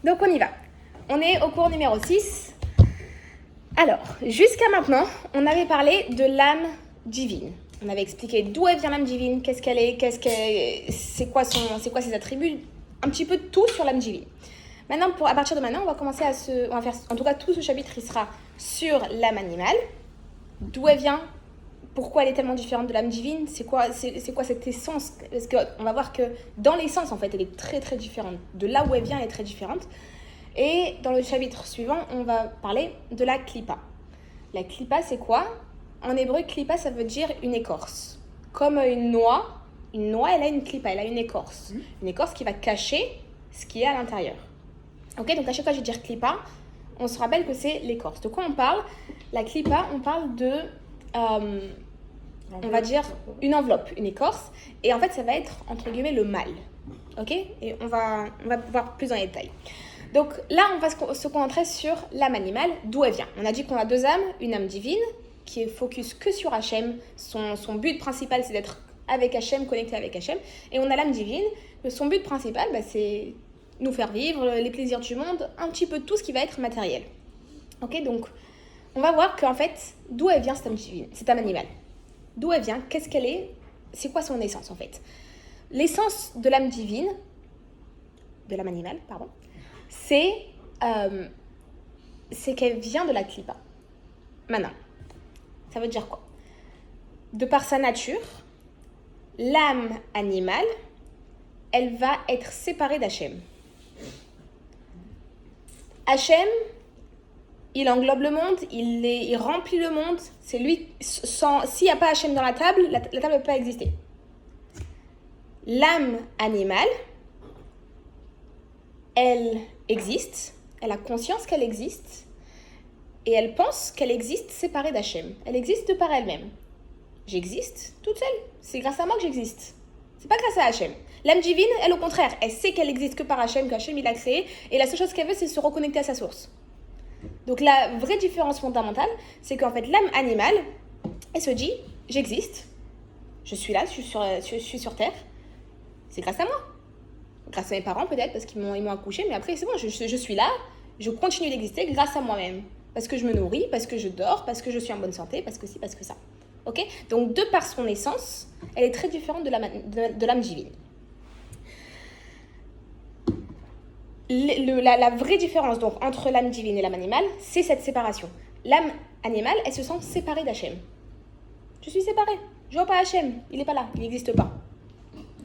Donc on y va. On est au cours numéro 6. Alors, jusqu'à maintenant, on avait parlé de l'âme divine. On avait expliqué d'où elle vient l'âme divine, qu'est-ce qu'elle est, c'est quoi ses attributs, un petit peu de tout sur l'âme divine. Maintenant, à partir de maintenant, on va commencer on va faire, en tout cas tout ce chapitre, il sera sur l'âme animale, d'où elle vient, pourquoi elle est tellement différente de l'âme divine, c'est quoi cette essence, parce qu'on va voir que dans l'essence, en fait, elle est très très différente. De là où elle vient, elle est très différente. Et dans le chapitre suivant, on va parler de la klipa. La klipa, c'est quoi? En hébreu, klipa, ça veut dire une écorce. Comme une noix, elle a une klipa, elle a une écorce. Une écorce qui va cacher ce qui est à l'intérieur. Ok, donc à chaque fois que je vais dire klipa, on se rappelle que c'est l'écorce. De quoi on parle? La klipa, on parle de, on va dire, une enveloppe, une écorce. Et en fait, ça va être, entre guillemets, le mal. Ok? Et on va voir plus en détail. Donc là, on va se concentrer sur l'âme animale, d'où elle vient. On a dit qu'on a deux âmes, une âme divine, qui est focus que sur Hachem. Son but principal, c'est d'être avec Hachem, connecté avec Hachem. Et on a l'âme divine, son but principal, c'est nous faire vivre les plaisirs du monde, un petit peu tout ce qui va être matériel. Ok, donc on va voir qu'en fait, d'où elle vient cette âme divine, cette âme animale. D'où elle vient, qu'est-ce qu'elle est, c'est quoi son essence en fait. L'essence de l'âme divine, de l'âme animale, pardon, c'est qu'elle vient de la klipa. Maintenant, ça veut dire quoi? De par sa nature, l'âme animale, elle va être séparée d'Hachem. Hachem, il englobe le monde, il remplit le monde. C'est lui, s'il n'y a pas Hachem dans la table ne peut pas exister. L'âme animale, elle existe, elle a conscience qu'elle existe, et elle pense qu'elle existe séparée d'Hachem. Elle existe de par elle-même. J'existe toute seule. C'est grâce à moi que j'existe. C'est pas grâce à Hachem. L'âme divine, elle au contraire, elle sait qu'elle existe que par Hachem, qu'Hachem il a créé, et la seule chose qu'elle veut, c'est se reconnecter à sa source. Donc la vraie différence fondamentale, c'est qu'en fait l'âme animale, elle se dit, j'existe, je suis là, je suis sur terre, c'est grâce à moi. Grâce à mes parents peut-être, parce qu'ils m'ont accouché, mais après c'est bon, je suis là, je continue d'exister grâce à moi-même. Parce que je me nourris, parce que je dors, parce que je suis en bonne santé, parce que ci, parce que ça. Ok? Donc de par son essence, elle est très différente de l'âme divine. La vraie différence donc entre l'âme divine et l'âme animale, c'est cette séparation. L'âme animale, elle se sent séparée d'Hachem. Je suis séparée, je vois pas Hachem, il n'est pas là, il n'existe pas.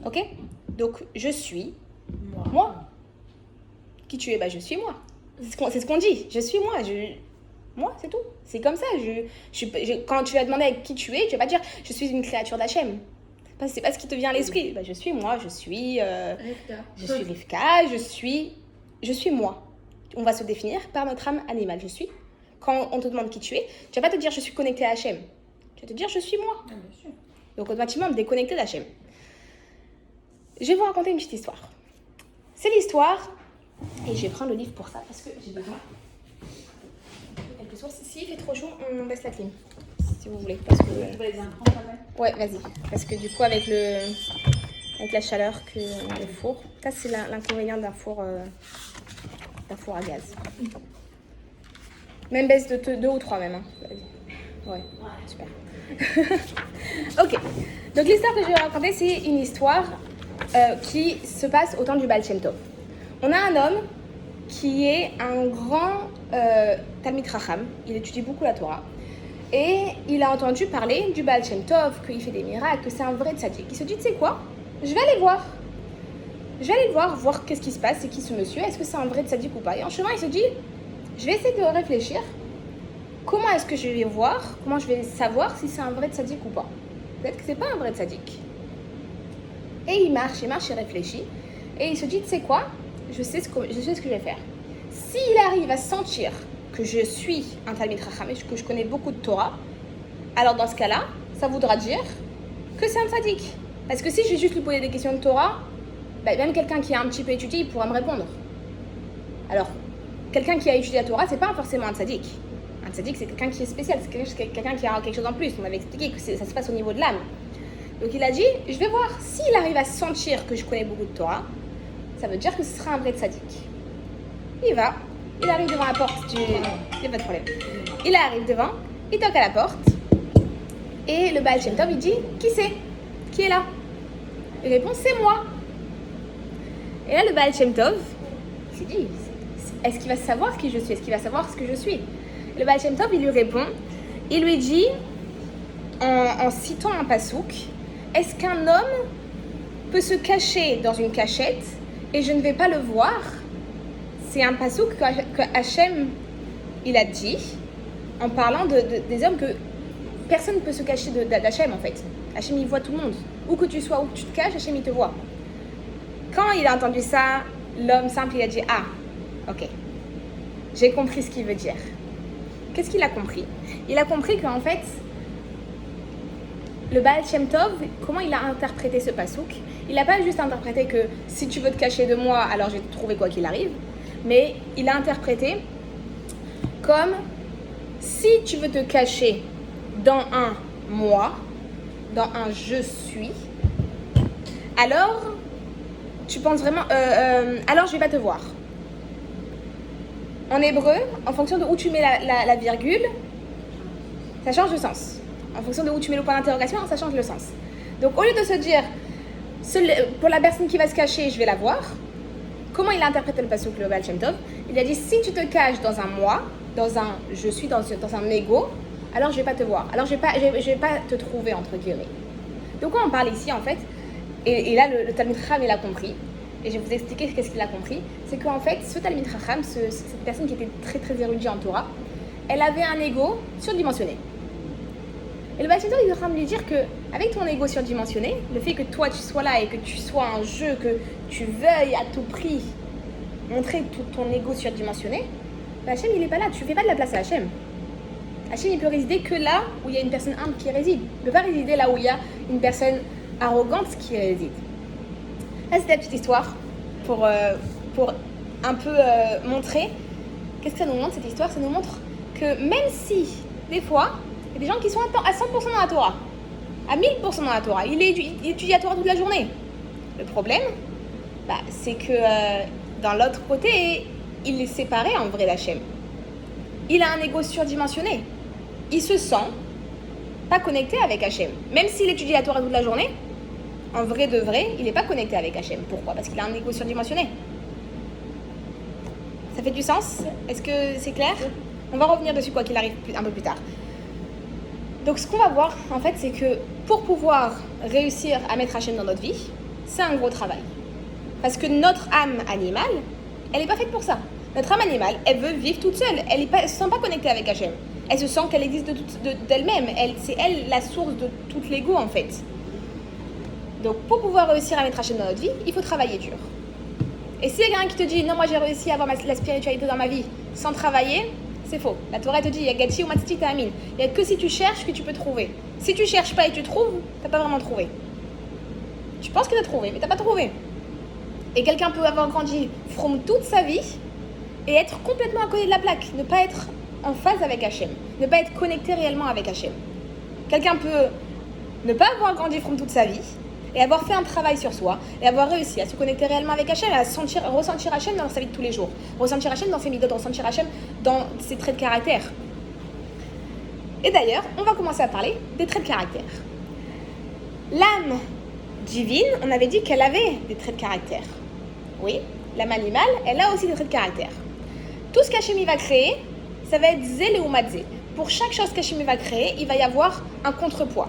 Ok? Donc je suis moi. Qui tu es? Je suis moi. C'est ce qu'on dit, je suis moi, moi, c'est tout. C'est comme ça. Quand tu vas demander avec qui tu es, tu vas pas dire je suis une créature d'Hachem. C'est pas ce qui te vient à l'esprit. Je suis moi, je suis Rivka, je suis moi. On va se définir par notre âme animale. Je suis. Quand on te demande qui tu es, tu vas pas te dire je suis connecté à Hachem. Tu vas te dire je suis moi. Ah, bien sûr. Donc automatiquement déconnecté d'Hachem. Je vais vous raconter une petite histoire. C'est l'histoire, et je vais prendre le livre pour ça parce que j'ai besoin. S'il fait trop chaud, on baisse la clim, si vous voulez. Parce que... Tu veux les intrants quand même? Ouais, vas-y. Parce que du coup, avec la chaleur que le four, ça c'est l'inconvénient d'un four à gaz. Même baisse de 2 ou 3 même. Hein. Vas-y. Ouais, super. Ok. Donc l'histoire que je vais raconter, c'est une histoire qui se passe au temps du Baal Shem Tov. On a un homme qui est un grand Talmid Chacham, il étudie beaucoup la Torah, et il a entendu parler du Baal Shem Tov, qu'il fait des miracles, que c'est un vrai tzaddik. Il se dit, tu sais quoi, je vais aller voir. Je vais aller le voir qu'est-ce qui se passe, c'est qui ce monsieur, est-ce que c'est un vrai tzaddik ou pas. Et en chemin, il se dit, je vais essayer de réfléchir, comment est-ce que je vais voir, comment je vais savoir si c'est un vrai tzaddik ou pas. Peut-être que c'est pas un vrai tzaddik. Et il marche, il réfléchit, et il se dit, tu sais quoi, je sais ce que je vais faire. S'il arrive à sentir que je suis un Talmid Chacham et que je connais beaucoup de Torah, alors dans ce cas-là, ça voudra dire que c'est un tzaddik. Parce que si je vais juste lui poser des questions de Torah, même quelqu'un qui a un petit peu étudié, il pourra me répondre. Alors, quelqu'un qui a étudié la Torah, c'est pas forcément un tzaddik. Un tzaddik, c'est quelqu'un qui est spécial, c'est quelqu'un qui a quelque chose en plus. On avait expliqué que ça se passe au niveau de l'âme. Donc il a dit, je vais voir s'il arrive à sentir que je connais beaucoup de Torah, ça veut dire que ce sera un vrai tzaddik. il va, il arrive devant la porte du... Il n'y a pas de problème. Il arrive devant, il toque à la porte, et le Baal Shem Tov, il dit, qui c'est? Qui est là? Il répond, c'est moi. Et là, le Baal Shem Tov, il s'est dit, est-ce qu'il va savoir qui je suis? Est-ce qu'il va savoir ce que je suis? Et le Baal Shem Tov, il lui répond, il lui dit, en citant un pasouk, est-ce qu'un homme peut se cacher dans une cachette et je ne vais pas le voir? C'est un pasouk que Hachem, il a dit, en parlant des hommes, que personne ne peut se cacher d'Hachem en fait. Hachem, il voit tout le monde. Où que tu sois, où que tu te caches, Hachem, il te voit. Quand il a entendu ça, l'homme simple, il a dit, ah, ok, j'ai compris ce qu'il veut dire. Qu'est-ce qu'il a compris? Il a compris qu'en fait, le Baal Shem Tov, comment il a interprété ce pasouk? Il n'a pas juste interprété que si tu veux te cacher de moi, alors je vais te trouver quoi qu'il arrive, mais il a interprété comme si tu veux te cacher dans un moi, dans un je suis, alors tu penses vraiment, alors je vais pas te voir. En hébreu, en fonction de où tu mets la virgule, ça change de sens. En fonction de où tu mets le point d'interrogation, ça change le sens. Donc au lieu de se dire, pour la personne qui va se cacher, je vais la voir, comment il a interprété le pasouk, le Baal Shem Tov? Il a dit, si tu te caches dans un moi, dans un je suis, dans un ego, alors je vais pas te voir. Alors je vais pas te trouver, entre guillemets. De quoi on parle ici, en fait? Et là, le Talmid Chacham, il a compris. Et je vais vous expliquer qu'est-ce qu'il a compris. C'est qu'en fait, ce Talmid Chacham, cette personne qui était très très érudite en Torah, elle avait un ego surdimensionné. Et le Baal Shem Tov, il est en train de lui dire qu'avec ton ego surdimensionné, le fait que toi tu sois là et que tu sois un jeu, que tu veuilles à tout prix montrer tout ton ego surdimensionné, Hachem, il n'est pas là, tu ne fais pas de la place à Hachem. Hachem, il peut résider que là où il y a une personne humble qui réside. Il ne peut pas résider là où il y a une personne arrogante qui réside. Là, c'est la petite histoire pour un peu montrer. Qu'est-ce que ça nous montre, cette histoire? Ça nous montre que même si, des fois, il y a des gens qui sont à 100% dans la Torah, à 1000% dans la Torah, il étudie la Torah toute la journée. Le problème, c'est que dans l'autre côté, il est séparé en vrai d'Hachem. Il a un ego surdimensionné. Il se sent pas connecté avec Hachem. Même s'il étudie la Torah toute la journée, en vrai de vrai, il n'est pas connecté avec Hachem. Pourquoi? Parce qu'il a un ego surdimensionné. Ça fait du sens? Est-ce que c'est clair? On va revenir dessus quoi qu'il arrive un peu plus tard. Donc ce qu'on va voir, en fait, c'est que pour pouvoir réussir à mettre Hachem dans notre vie, c'est un gros travail. Parce que notre âme animale, elle n'est pas faite pour ça. Notre âme animale, elle veut vivre toute seule. Elle ne se sent pas connectée avec Hachem. Elle se sent qu'elle existe d'elle-même. C'est elle la source de tout l'ego, en fait. Donc pour pouvoir réussir à mettre Hachem dans notre vie, il faut travailler dur. Et s'il y a quelqu'un qui te dit « Non, moi j'ai réussi à avoir la spiritualité dans ma vie sans travailler », c'est faux. La Torah te dit, Yagati ou Matziti Ta'amin. Il n'y a que si tu cherches que tu peux trouver. Si tu cherches pas et tu trouves, tu n'as pas vraiment trouvé. Tu penses que tu as trouvé, mais tu n'as pas trouvé. Et quelqu'un peut avoir grandi from toute sa vie et être complètement à côté de la plaque. Ne pas être en phase avec Hachem. Ne pas être connecté réellement avec Hachem. Quelqu'un peut ne pas avoir grandi from toute sa vie et avoir fait un travail sur soi et avoir réussi à se connecter réellement avec Hachem, à ressentir Hachem dans sa vie de tous les jours, ressentir Hachem dans ses midot, ressentir Hachem dans ses traits de caractère. Et d'ailleurs, on va commencer à parler des traits de caractère. L'âme divine, on avait dit qu'elle avait des traits de caractère. Oui, l'âme animale, elle a aussi des traits de caractère. Tout ce qu'Hachem va créer, ça va être zé ou matzé. Pour chaque chose qu'Hachem va créer, il va y avoir un contrepoids.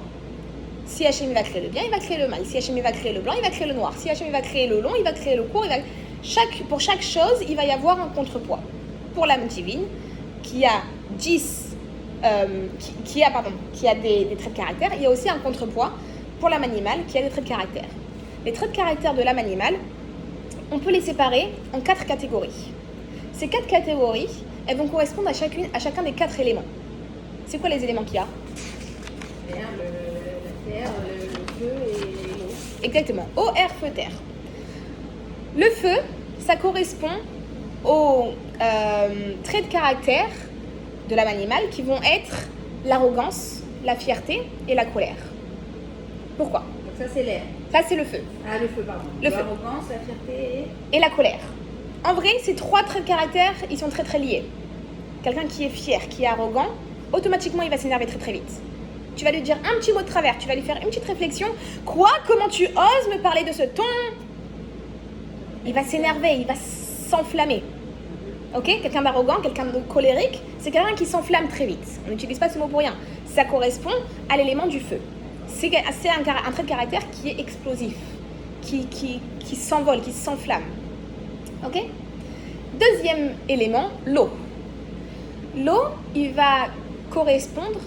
Si Hachem va créer le bien, il va créer le mal. Si Hachem va créer le blanc, il va créer le noir. Si Hachem va créer le long, il va créer le court. Pour chaque chose, il va y avoir un contrepoids. Pour l'âme divine, qui a des traits de caractère, il y a aussi un contrepoids pour l'âme animale qui a des traits de caractère. Les traits de caractère de l'âme animale, on peut les séparer en 4 catégories. Ces 4 catégories, elles vont correspondre à chacun des 4 éléments. C'est quoi les éléments qu'il y a? Le feu et l'eau. Exactement. Eau, air, feu, terre. Le feu, ça correspond aux traits de caractère de l'âme animale qui vont être l'arrogance, la fierté et la colère. Pourquoi? Donc ça c'est l'air. Ça c'est le feu. Ah le feu pardon. Le feu. L'arrogance, la fierté Et la colère. En vrai, ces 3 traits de caractère, ils sont très très liés. Quelqu'un qui est fier, qui est arrogant, automatiquement il va s'énerver très très vite. Tu vas lui dire un petit mot de travers, tu vas lui faire une petite réflexion. Quoi? Comment tu oses me parler de ce ton? Il va s'énerver, il va s'enflammer. Ok? Quelqu'un d'arrogant, quelqu'un de colérique, c'est quelqu'un qui s'enflamme très vite. On n'utilise pas ce mot pour rien. Ça correspond à l'élément du feu. C'est un trait de caractère qui est explosif, qui s'envole, qui s'enflamme. Ok? Deuxième élément, l'eau. L'eau, il va correspondre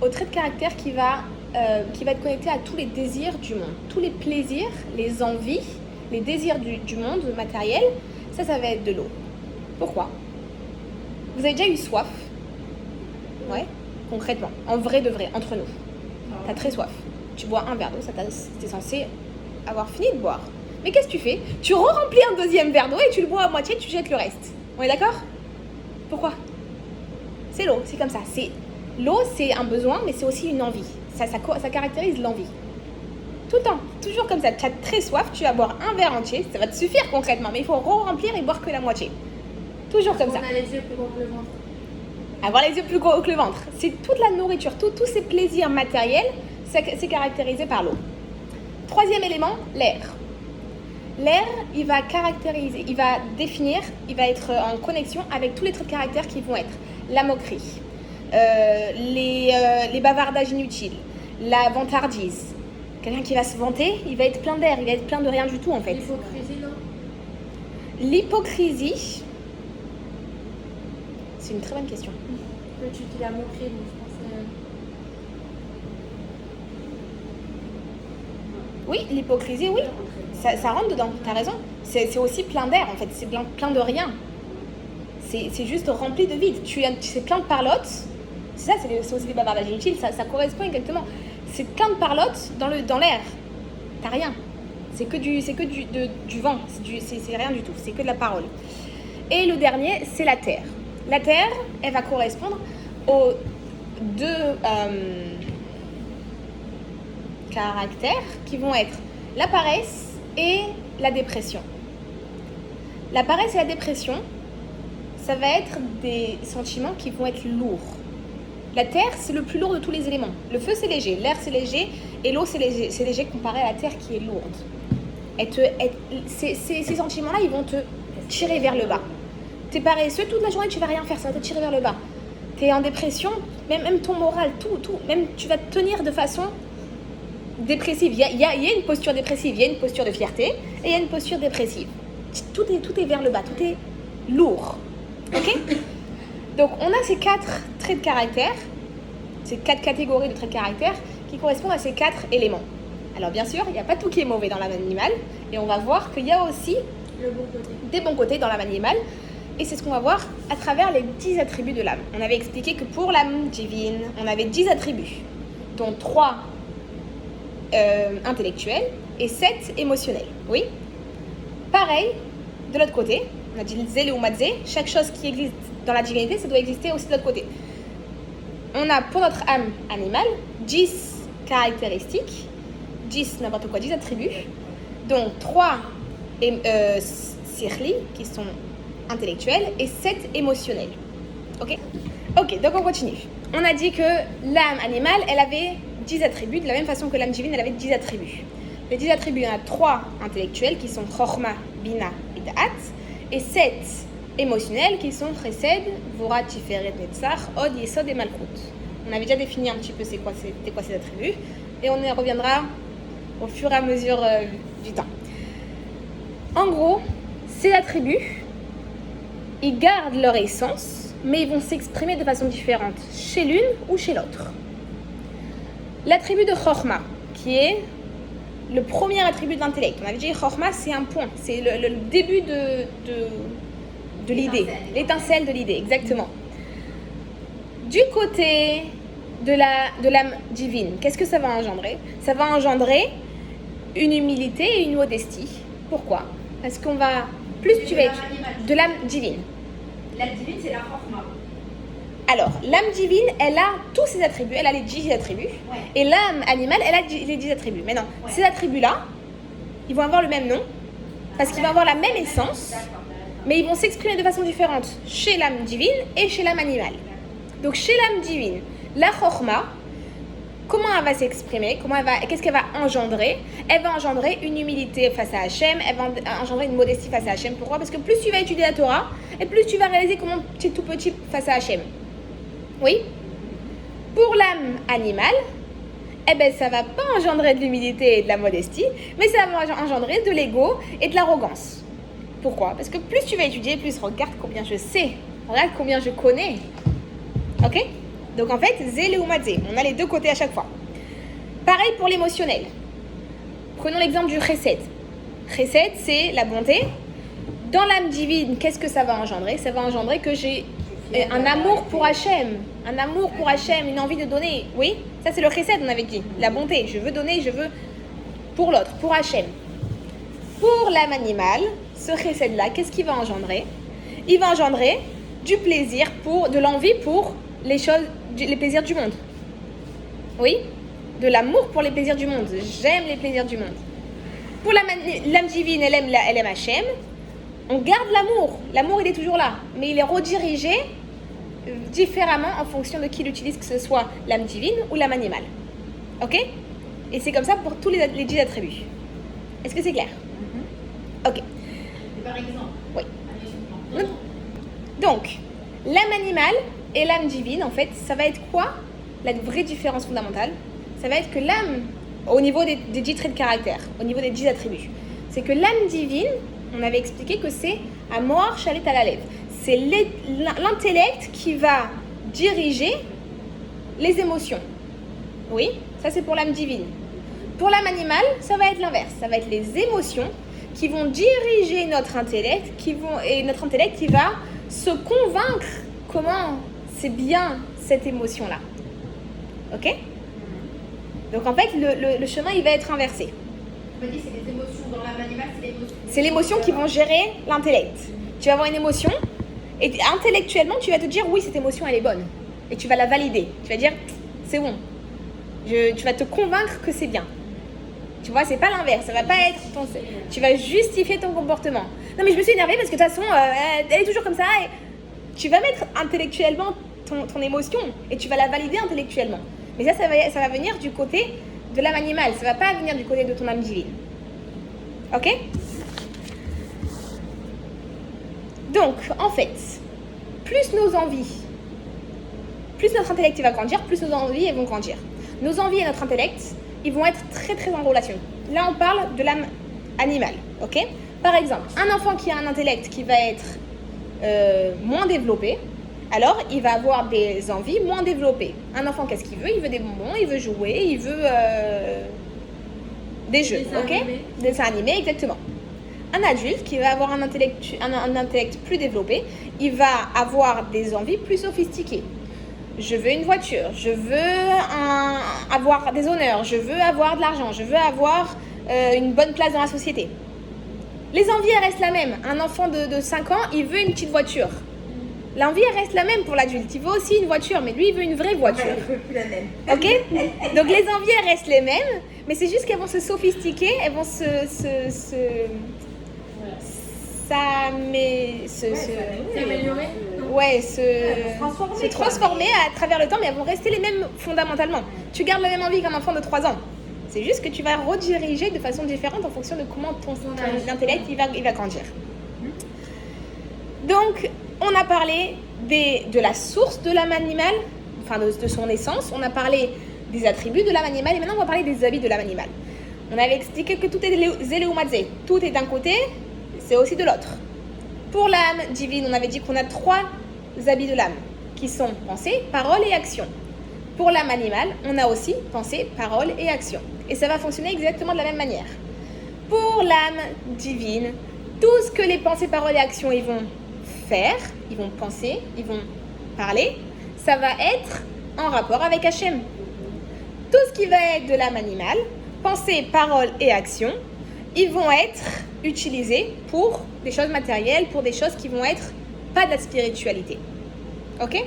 au trait de caractère qui va être connecté à tous les désirs du monde. Tous les plaisirs, les envies, les désirs du monde matériel, ça va être de l'eau. Pourquoi? Vous avez déjà eu soif? Ouais, concrètement, en vrai de vrai, entre nous. T'as très soif. Tu bois un verre d'eau, t'es censé avoir fini de boire. Mais qu'est-ce que tu fais? Tu remplis un deuxième verre d'eau et tu le bois à moitié, tu jettes le reste. On est d'accord? Pourquoi? C'est l'eau, c'est comme ça. L'eau, c'est un besoin, mais c'est aussi une envie. Ça caractérise l'envie. Tout le temps, toujours comme ça. Tu as très soif, tu vas boire un verre entier, ça va te suffire concrètement, mais il faut remplir et boire que la moitié. Toujours comme ça. On a les yeux plus gros que le ventre. Avoir les yeux plus gros que le ventre. C'est toute la nourriture, tous ces plaisirs matériels, c'est caractérisé par l'eau. Troisième élément, l'air. L'air, il va caractériser, il va définir, il va être en connexion avec tous les traits de caractère qui vont être la moquerie, les bavardages inutiles, la vantardise. Quelqu'un qui va se vanter, il va être plein d'air, il va être plein de rien du tout en fait. L'hypocrisie, non? L'hypocrisie, c'est une très bonne question. Tu dis la moquerie, donc je pensais... Oui, l'hypocrisie, oui. Ça rentre dedans, t'as raison. C'est aussi plein d'air en fait, c'est plein de rien. C'est juste rempli de vide. C'est plein de parlotte. C'est ça, c'est aussi des bavardages inutiles, ça correspond exactement. C'est plein de parlotte dans l'air. T'as rien. C'est que du vent, c'est rien du tout, c'est que de la parole. Et le dernier, c'est la terre. La terre, elle va correspondre aux 2 caractères qui vont être la paresse et la dépression. La paresse et la dépression, ça va être des sentiments qui vont être lourds. La terre, c'est le plus lourd de tous les éléments. Le feu, c'est léger, l'air, c'est léger, et l'eau, c'est léger comparé à la terre qui est lourde. Ces sentiments-là, ils vont te tirer vers le bas. T'es paresseux, toute la journée, tu vas rien faire, ça va te tirer vers le bas. T'es en dépression, même ton moral, tout, même tu vas te tenir de façon dépressive. Il y a une posture dépressive, il y a une posture de fierté, et il y a une posture dépressive. Tout est vers le bas, tout est lourd. Ok? Donc, on a ces 4 traits de caractère, ces 4 catégories de traits de caractère qui correspondent à ces 4 éléments. Alors, bien sûr, il n'y a pas tout qui est mauvais dans l'âme animale, et on va voir qu'il y a aussi Le bon côté. des bons côtés dans l'âme animale, et c'est ce qu'on va voir à travers les 10 attributs de l'âme. On avait expliqué que pour l'âme divine, on avait 10 attributs, dont 3 intellectuels et 7 émotionnels. Oui? Pareil, de l'autre côté, on a dit Zé ou Madzé, chaque chose qui existe dans la divinité, ça doit exister aussi de l'autre côté. On a pour notre âme animale 10 caractéristiques, 10 n'importe quoi, 10 attributs, dont 3 sirli, qui sont intellectuels, et 7 émotionnels. Ok? Ok, donc on continue. On a dit que l'âme animale, elle avait 10 attributs, de la même façon que l'âme divine, elle avait 10 attributs. Les 10 attributs, il y en a 3 intellectuels, qui sont Chochma, Bina et Da'at, et 7 émotionnels, qui sont Chesed, Vora, Tiferet, Netzach, Od, Yesod et Malchut. On avait déjà défini un petit peu c'était quoi ces attributs, et on y reviendra au fur et à mesure du temps. En gros, ces attributs, ils gardent leur essence, mais ils vont s'exprimer de façon différente chez l'une ou chez l'autre. L'attribut de Chochma, qui est le premier attribut de l'intellect. On avait dit Chochma, c'est un point, c'est le début de l'idée, l'étincelle de l'idée, exactement. Du côté de l'âme divine, qu'est-ce que ça va engendrer? Ça va engendrer une humilité et une modestie. Pourquoi? Parce qu'on va plus tu vas être de l'âme divine. L'âme divine, c'est la Chochma. Alors, l'âme divine, elle a tous ses attributs, elle a les 10 attributs, et l'âme animale, elle a les 10 attributs. Mais non, ces attributs-là, ils vont avoir le même nom, parce qu'ils vont avoir la même essence, Mais ils vont s'exprimer de façon différente chez l'âme divine et chez l'âme animale. Donc chez l'âme divine, la chorma, comment elle va s'exprimer, qu'est-ce qu'elle va engendrer? Elle va engendrer une humilité face à Hachem, elle va engendrer une modestie face à Hachem. Pourquoi? Parce que plus tu vas étudier la Torah, et plus tu vas réaliser comment tu es tout petit face à Hachem. Oui? Pour l'âme animale, eh ben, ça ne va pas engendrer de l'humilité et de la modestie, mais ça va engendrer de l'ego et de l'arrogance. Pourquoi? Parce que plus tu vas étudier, plus regarde combien je sais, regarde combien je connais. Ok? Donc en fait, zé ou matzé, on a les deux côtés à chaque fois. Pareil pour l'émotionnel. Prenons l'exemple du chesed. Chesed, c'est la bonté. Dans l'âme divine, qu'est-ce que ça va engendrer? Ça va engendrer que j'ai un amour pour Hachem, une envie de donner. Oui, ça c'est le chesed, on avait dit. La bonté, je veux donner, je veux pour l'autre, pour Hachem. Pour l'âme animale, ce chesed-là, qu'est-ce qu'il va engendrer? Il va engendrer du plaisir, de l'envie pour les plaisirs du monde. Oui, de l'amour pour les plaisirs du monde. J'aime les plaisirs du monde. Pour l'âme divine, elle aime Hachem. On garde l'amour. L'amour, il est toujours là. Mais il est redirigé différemment en fonction de qui l'utilise, que ce soit l'âme divine ou l'âme animale. Ok? Et c'est comme ça pour tous les 10 attributs. Est-ce que c'est clair? Ok. Et par exemple, oui. Donc, l'âme animale et l'âme divine, en fait, ça va être quoi? La vraie différence fondamentale, ça va être que l'âme, au niveau des 10 traits de caractère, au niveau des 10 attributs, c'est que l'âme divine, on avait expliqué que c'est Amor Shalet Alalev. C'est l'intellect qui va diriger les émotions. Oui, ça c'est pour l'âme divine. Pour l'âme animale, ça va être l'inverse. Ça va être les émotions qui vont diriger notre intellect, et notre intellect qui va se convaincre comment c'est bien cette émotion-là. Ok? Donc en fait, le chemin, il va être inversé. on m'a dit c'est les émotions dans l'âme animale, c'est l'émotion. C'est l'émotion qui vont gérer l'intellect. Tu vas avoir une émotion, et intellectuellement, tu vas te dire, oui, cette émotion, elle est bonne. Et tu vas la valider. Tu vas dire, c'est bon. Tu vas te convaincre que c'est bien. Tu vois, c'est pas l'inverse. Ça va pas être tu vas justifier ton comportement. Non, mais je me suis énervée parce que de toute façon, elle est toujours comme ça. Et tu vas mettre intellectuellement ton émotion et tu vas la valider intellectuellement. Mais ça va venir du côté de l'âme animale. Ça va pas venir du côté de ton âme divine. Ok? Donc, en fait, plus nos envies, plus notre intellect il va grandir, plus nos envies elles vont grandir. Nos envies et notre intellect, ils vont être très très en relation. Là, on parle de l'âme animale, ok? Par exemple, un enfant qui a un intellect qui va être moins développé, alors il va avoir des envies moins développées. Un enfant, qu'est-ce qu'il veut? Il veut des bonbons, il veut jouer, il veut des jeux, ok? Des dessins animés, exactement. Un adulte qui va avoir un intellect plus développé, il va avoir des envies plus sophistiquées. Je veux une voiture, je veux avoir des honneurs, je veux avoir de l'argent, je veux avoir une bonne place dans la société. Les envies, elles restent la même. Un enfant de 5 ans, il veut une petite voiture. L'envie, elle reste la même pour l'adulte. Il veut aussi une voiture, mais lui, il veut une vraie voiture. Il veut plus la même. Ok? Donc les envies, elles restent les mêmes, mais c'est juste qu'elles vont se sophistiquer, elles vont s'améliorer. Ouais, se transformer à travers le temps, mais elles vont rester les mêmes fondamentalement. Tu gardes la même envie qu'un enfant de 3 ans. C'est juste que tu vas rediriger de façon différente en fonction de comment ton intellect il va grandir. Donc, on a parlé de la source de l'âme animale, enfin de son essence. On a parlé des attributs de l'âme animale et maintenant on va parler des habits de l'âme animale. On avait expliqué que tout est zéléoumatzé. Tout est d'un côté, c'est aussi de l'autre. Pour l'âme divine, on avait dit qu'on a 3 habits de l'âme qui sont pensée, parole et action. Pour l'âme animale, on a aussi pensée, parole et action. Et ça va fonctionner exactement de la même manière. Pour l'âme divine, tout ce que les pensées, paroles et actions ils vont faire, ils vont penser, ils vont parler, ça va être en rapport avec Hachem. Tout ce qui va être de l'âme animale, pensée, parole et action, ils vont être utilisés pour des choses matérielles, pour des choses qui vont être pas de la spiritualité. Ok?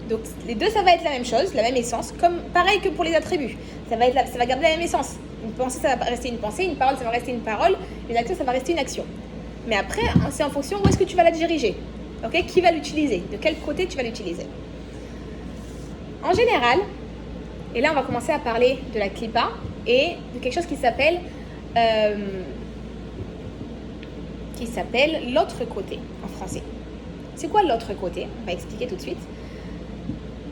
Donc les deux, ça va être la même chose, la même essence, comme pareil que pour les attributs. Ça va garder la même essence. Une pensée, ça va rester une pensée, une parole, ça va rester une parole, une action, ça va rester une action. Mais après, c'est en fonction où est-ce que tu vas la diriger. Ok, qui va l'utiliser? De quel côté tu vas l'utiliser? En général, et là on va commencer à parler de la clipa et de quelque chose qui s'appelle l'autre côté en français. C'est quoi l'autre côté? On va expliquer tout de suite.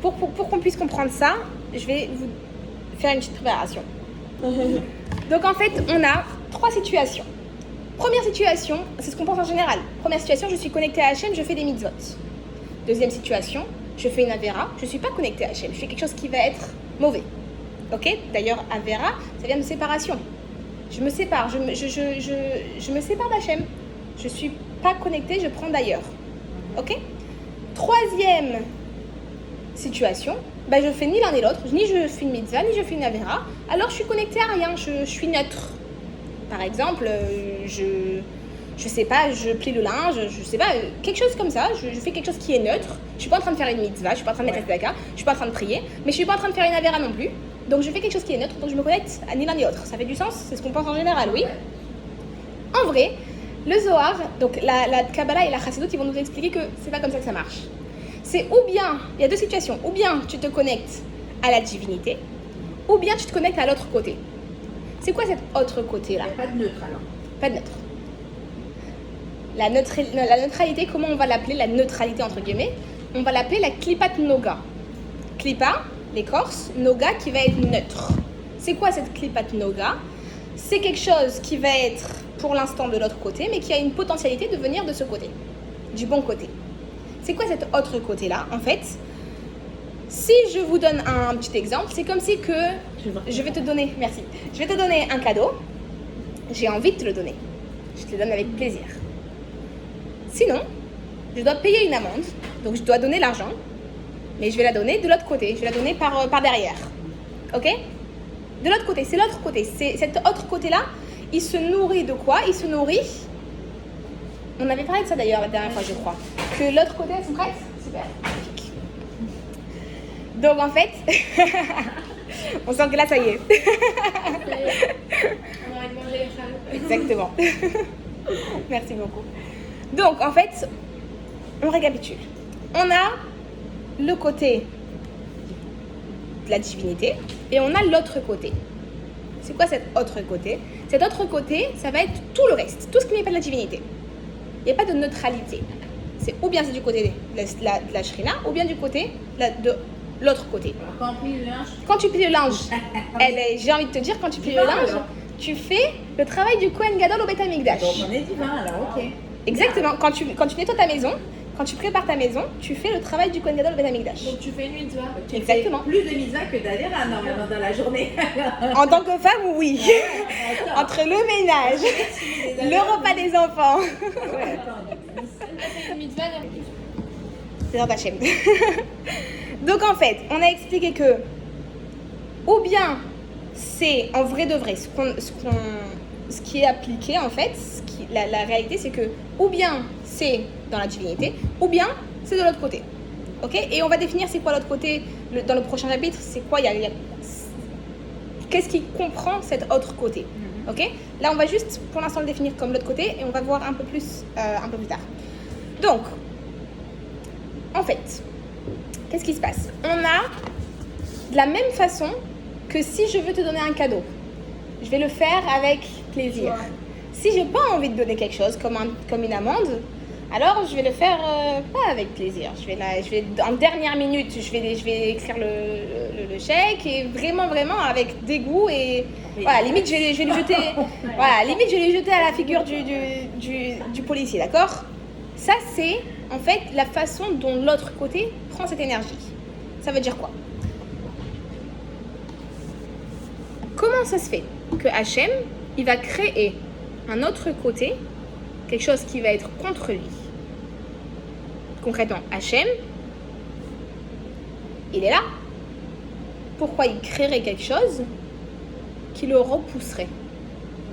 Pour qu'on puisse comprendre ça, je vais vous faire une petite préparation. Donc en fait, on a 3 situations. Première situation, c'est ce qu'on pense en général. Première situation, je suis connectée à Hachem, je fais des mitzvot. Deuxième situation, je fais une Avera, je ne suis pas connectée à Hachem, je fais quelque chose qui va être mauvais. Ok? D'ailleurs, Avera, ça vient de séparation. Je me sépare, je me sépare d'Hachem. Je ne suis pas connectée, je prends d'ailleurs. Ok? Troisième situation, je fais ni l'un ni l'autre, ni je fais une mitzvah, ni je fais une Avera, alors je suis connectée à rien, je suis neutre. Par exemple, je sais pas, je plie le linge, je sais pas, quelque chose comme ça, je fais quelque chose qui est neutre. Je suis pas en train de faire une mitzvah, je suis pas en train de mettre la tzedaka, je suis pas en train de prier, mais je suis pas en train de faire une avera non plus. Donc je fais quelque chose qui est neutre, donc je me connecte à ni l'un ni l'autre. Ça fait du sens? C'est ce qu'on pense en général, oui? En vrai, le Zohar, donc la Kabbalah et la Chassidut, ils vont nous expliquer que c'est pas comme ça que ça marche. C'est ou bien, il y a 2 situations, ou bien tu te connectes à la divinité, ou bien tu te connectes à l'autre côté. C'est quoi cet autre côté-là? Pas de neutre alors. Pas de neutre. La neutralité, comment on va l'appeler? La neutralité entre guillemets, on va l'appeler la klipat noga. Klipa, l'écorce, noga qui va être neutre. C'est quoi cette klipat noga? C'est quelque chose qui va être pour l'instant de l'autre côté, mais qui a une potentialité de venir de ce côté, du bon côté. C'est quoi cet autre côté-là? En fait, si je vous donne un petit exemple, c'est comme si que je vais te donner, merci, je vais te donner un cadeau, j'ai envie de te le donner, je te le donne avec plaisir. Sinon, je dois payer une amende, donc je dois donner l'argent, mais je vais la donner de l'autre côté, je vais la donner par derrière, ok? De l'autre côté, c'est l'autre côté, c'est cet autre côté-là, il se nourrit de quoi? Il se nourrit, on avait parlé de ça d'ailleurs la dernière fois je crois, que l'autre côté, elles sont prêtes? Super. Donc en fait, on sent que là ça y est. On va manger les chaloupes. Exactement. Merci beaucoup. Donc en fait, on récapitule. On a le côté de la divinité et on a l'autre côté. C'est quoi cet autre côté? Cet autre côté, ça va être tout le reste, tout ce qui n'est pas de la divinité. Il n'y a pas de neutralité. C'est ou bien c'est du côté de la shrina ou bien du côté de l'autre côté. Quand on plie le linge. Quand tu plies le linge, j'ai envie de te dire, quand tu plies le linge, tu fais le travail du Kohen Gadol au Beit HaMikdash. Donc on est divin alors, ok. Exactement. Quand tu nettoies ta maison, quand tu prépares ta maison, tu fais le travail du Kohen Gadol au Beit HaMikdash. Donc tu fais une mitzvah. Tu Exactement. fais plus de mitzvah que d'Avera normalement dans la journée. En tant que femme, oui. Entre le ménage, le repas des enfants. Ouais, attends. Une mitzvah, C'est dans ta chaîne. Donc en fait, on a expliqué que ou bien c'est en vrai de vrai ce qui est appliqué en fait, la réalité c'est que ou bien c'est dans la divinité, ou bien c'est de l'autre côté. Ok? Et on va définir c'est quoi l'autre côté dans le prochain chapitre, c'est quoi qu'est-ce qui comprend cet autre côté. Ok? Là on va juste pour l'instant le définir comme l'autre côté et on va voir un peu plus tard. Donc, en fait, qu'est-ce qui se passe? On a de la même façon que si je veux te donner un cadeau, je vais le faire avec plaisir. Si j'ai pas envie de donner quelque chose comme une amende, alors je vais le faire pas avec plaisir. Je vais en dernière minute, je vais écrire le chèque et vraiment avec dégoût et voilà, limite je vais lui jeter, voilà, limite je vais lui jeter à la figure du policier, d'accord? Ça c'est en fait la façon dont l'autre côté prend cette énergie. Ça veut dire quoi? Comment ça se fait que Hachem, il va créer un autre côté, quelque chose qui va être contre lui? Concrètement, Hachem, il est là. Pourquoi il créerait quelque chose qui le repousserait?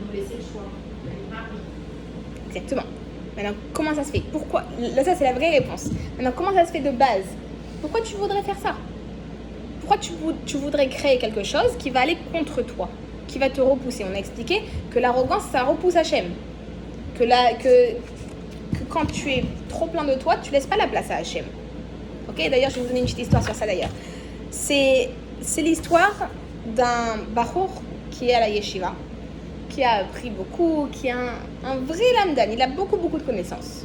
Nous laisser le choix. Exactement. Maintenant, comment ça se fait? Pourquoi? Là, ça, c'est la vraie réponse. Maintenant, comment ça se fait de base? Pourquoi tu voudrais faire ça? Pourquoi tu voudrais créer quelque chose qui va aller contre toi, qui va te repousser? On a expliqué que l'arrogance, ça repousse Hachem. que quand tu es trop plein de toi, tu laisses pas la place à Hachem. Ok, d'ailleurs, je vais vous donner une petite histoire sur ça d'ailleurs. C'est l'histoire d'un bachour qui est à la yeshiva, qui a appris beaucoup, qui est un vrai lamdan, il a beaucoup de connaissances.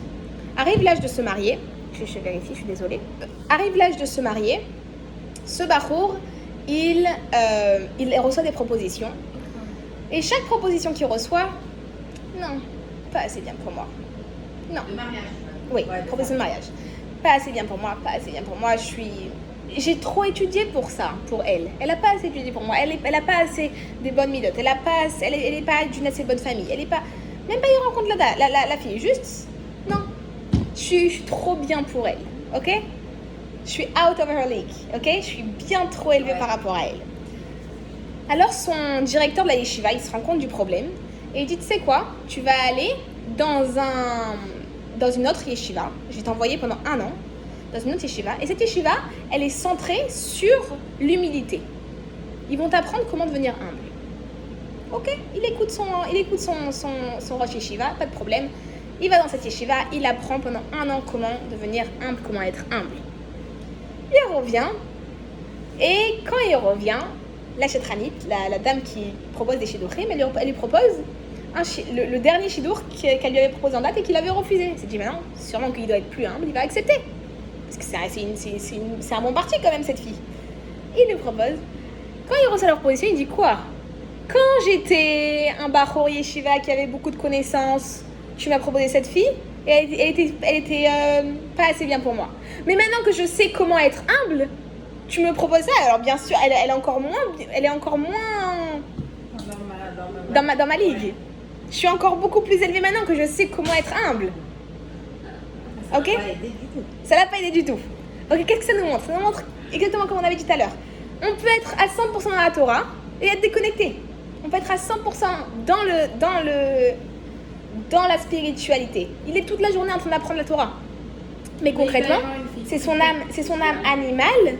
Arrive l'âge de se marier, je vérifie, je suis désolée. Arrive l'âge de se marier, ce bachour, il reçoit des propositions. Et chaque proposition qu'il reçoit, non, pas assez bien pour moi. Non. De mariage. Oui, Ouais, proposition de mariage. Pas assez bien pour moi, j'ai trop étudié pour ça, pour elle. Elle n'a pas assez étudié pour moi. Elle n'a pas assez des bonnes midotes. Elle n'est pas d'une assez bonne famille. Elle n'est pas... Même pas y rencontre la fille. Juste, non. Je suis trop bien pour elle, ok? Je suis out of her league, ok? Je suis bien trop élevée par rapport à elle. Alors son directeur de la yeshiva, il se rend compte du problème. Et il dit, tu sais quoi? Tu vas aller dans une autre yeshiva. Je vais t'envoyer pendant 1 an dans une autre yeshiva. Et cette yeshiva, elle est centrée sur l'humilité. Ils vont t'apprendre comment devenir humble. Ok, il écoute son rosh yeshiva, pas de problème. Il va dans cette yeshiva, il apprend pendant 1 an comment devenir humble, comment être humble. Il revient, et quand il revient, la chetranite, la dame qui propose des shidduchim, elle lui propose le dernier shidduch qu'elle lui avait proposé en date et qu'il avait refusé. Il s'est dit, maintenant, sûrement qu'il doit être plus humble, il va accepter. Parce que c'est un bon parti quand même, cette fille. Il lui propose. Quand il reçoit la proposition, il dit quoi? Quand j'étais un bachour yeshiva qui avait beaucoup de connaissances, tu m'as proposé cette fille et elle était pas assez bien pour moi. Mais maintenant que je sais comment être humble, tu me proposes ça. Alors bien sûr, elle est encore moins dans ma ligue. Ouais. Je suis encore beaucoup plus élevée maintenant que je sais comment être humble. Ça ok? L'a pas aidé du tout. Ça l'a pas aidé du tout. Ok, qu'est-ce que ça nous montre? Ça nous montre exactement comme on avait dit tout à l'heure. On peut être à 100% dans la Torah et être déconnecté. On peut être à 100% dans la spiritualité. Il est toute la journée en train d'apprendre la Torah. Mais concrètement, c'est son âme animale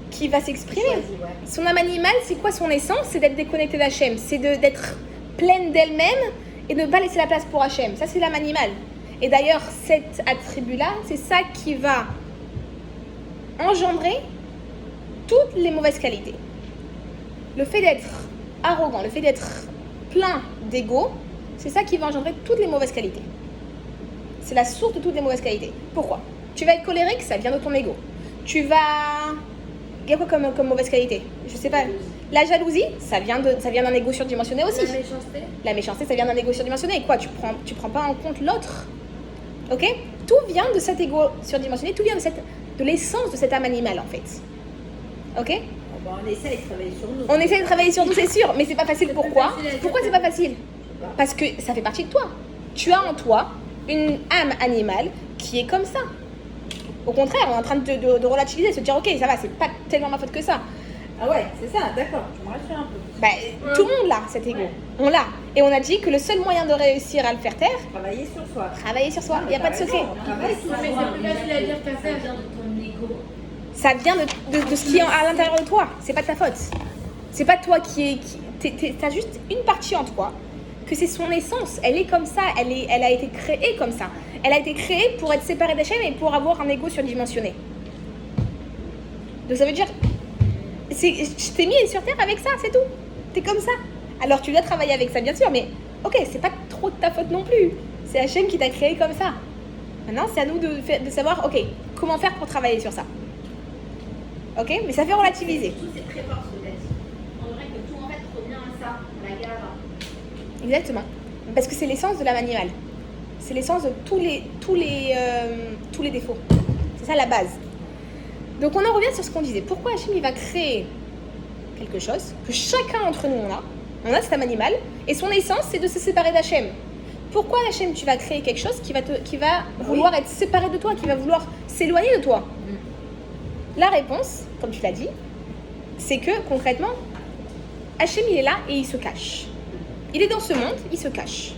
qui va s'exprimer. Son âme animale, c'est quoi son essence? C'est d'être déconnecté d'Hachem. C'est d'être pleine d'elle-même et de ne pas laisser la place pour Hachem. Ça, c'est l'âme animale. Et d'ailleurs, cet attribut-là, c'est ça qui va engendrer toutes les mauvaises qualités. Le fait d'être arrogant, le fait d'être plein d'ego, c'est ça qui va engendrer toutes les mauvaises qualités. C'est la source de toutes les mauvaises qualités. Pourquoi? Tu vas être colérique, ça vient de ton ego. Il y a quoi comme mauvaise qualité? Je sais pas. La jalousie, ça vient d'un ego surdimensionné aussi. La méchanceté, ça vient d'un ego surdimensionné. Quoi? Tu prends pas en compte l'autre. Ok? Tout vient de cet ego surdimensionné, tout vient de l'essence de cette âme animale en fait. Ok? On essaie de travailler sur nous. On essaie de travailler sur nous, c'est sûr, mais c'est pas facile. Pourquoi? Pourquoi c'est pas facile? Parce que ça fait partie de toi. Tu as en toi une âme animale qui est comme ça. Au contraire, on est en train de relativiser, de se dire ok, ça va, c'est pas tellement ma faute que ça. Ah ouais, c'est ça, d'accord, tu me rassures un peu. Tout le monde l'a, cet ego. On l'a. Et on a dit que le seul moyen de réussir à le faire taire, Travailler sur soi. Il n'y a pas de secret. Travailler sur soi. Mais c'est plus facile à dire qu'à faire. Ça vient de ton ego. Ça vient de ce qui est à l'intérieur de toi. C'est pas de ta faute. C'est pas toi t'as juste une partie en toi, que c'est son essence. Elle est comme ça. Elle a été créée comme ça. Elle a été créée pour être séparée d'Hachem et pour avoir un ego surdimensionné. Donc ça veut dire, je t'ai mis sur terre avec ça, c'est tout. T'es comme ça. Alors tu dois travailler avec ça, bien sûr, mais ok, c'est pas trop de ta faute non plus. C'est Hachem qui t'a créé comme ça. Maintenant, c'est à nous de savoir, ok, comment faire pour travailler sur ça. Ok, mais ça fait relativiser. Tout c'est très fort ce que tu as dit. On dirait que tout en fait revient à ça, la gare. Exactement. Parce que c'est l'essence de l'âme animale. C'est l'essence de tous les défauts. C'est ça la base. Donc on en revient sur ce qu'on disait. Pourquoi Hachem il va créer quelque chose que chacun d'entre nous on a? On a cette âme animale et son essence c'est de se séparer d'Hachem. Pourquoi Hachem tu vas créer quelque chose qui va vouloir être séparé de toi, qui va vouloir s'éloigner de toi? La réponse, comme tu l'as dit, c'est que concrètement, Hachem il est là et il se cache. Il est dans ce monde, il se cache.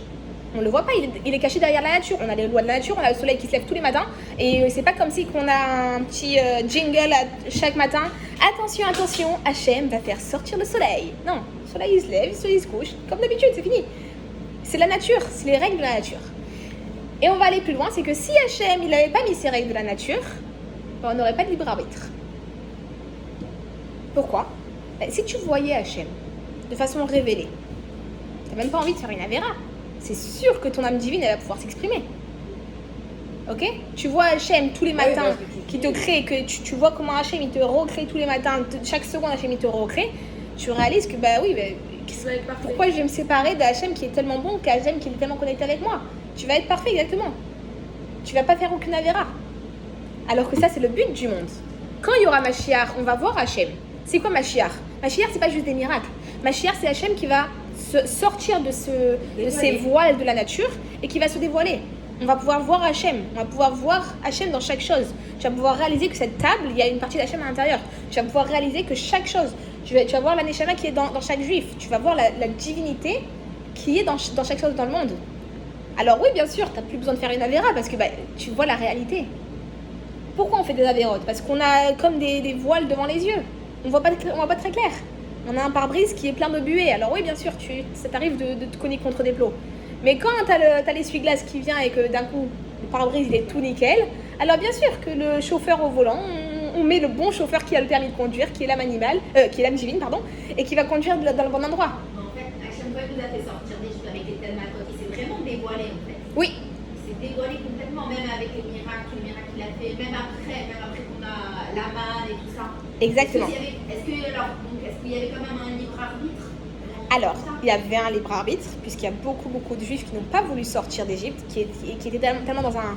On ne le voit pas, il est caché derrière la nature. On a les lois de la nature, on a le soleil qui se lève tous les matins. Et c'est pas comme si qu'on a un petit jingle chaque matin. Attention, attention, Hachem va faire sortir le soleil. Non, le soleil il se lève, le soleil il se couche. Comme d'habitude, c'est fini. C'est la nature, c'est les règles de la nature. Et on va aller plus loin, c'est que si Hachem, il n'avait pas mis ces règles de la nature, on n'aurait pas de libre arbitre. Pourquoi? Si tu voyais Hachem de façon révélée, tu n'as même pas envie de faire une avéra. C'est sûr que ton âme divine, elle va pouvoir s'exprimer. Ok? Tu vois Hachem tous les matins qui te crée, que tu vois comment Hachem, il te recrée tous les matins, chaque seconde Hachem, il te recrée, tu réalises que, pourquoi je vais me séparer d'Hachem qui est tellement bon, qu'Hachem qui est tellement connecté avec moi? Tu vas être parfait, exactement. Tu vas pas faire aucune avéra. Alors que ça, c'est le but du monde. Quand il y aura Mashiach, on va voir Hachem. C'est quoi Mashiach? Mashiach, c'est pas juste des miracles. Mashiach, c'est Hachem qui va sortir de ces voiles de la nature et qui va se dévoiler. On va pouvoir voir Hachem. On va pouvoir voir Hachem dans chaque chose. Tu vas pouvoir réaliser que cette table, il y a une partie d'Hachem à l'intérieur. Tu vas pouvoir réaliser que chaque chose, tu vas voir la Neshama qui est dans chaque juif. Tu vas voir la divinité qui est dans chaque chose dans le monde. Alors oui, bien sûr, tu n'as plus besoin de faire une avéra parce que tu vois la réalité. Pourquoi on fait des avérotes? Parce qu'on a comme des voiles devant les yeux. On voit pas très clair. On a un pare-brise qui est plein de buée. Alors oui, bien sûr, ça t'arrive de te cogner contre des plots. Mais quand tu as l'essuie-glace qui vient et que d'un coup, le pare-brise il est tout nickel, alors bien sûr que le chauffeur au volant, on met le bon chauffeur qui a le permis de conduire, qui est l'âme animale, qui est l'âme divine, pardon, et qui va conduire dans le bon endroit. En fait, Hachem Kohen nous a fait sortir des choses avec les tellement il s'est vraiment dévoilé en fait. Oui. Il s'est dévoilé complètement, même avec les miracles qu'il a fait, même après qu'on a la manne et tout ça. Exactement. Est-ce qu'il y avait quand même un libre arbitre? Alors, il y avait un libre arbitre, puisqu'il y a beaucoup de juifs qui n'ont pas voulu sortir d'Égypte, qui étaient tellement dans un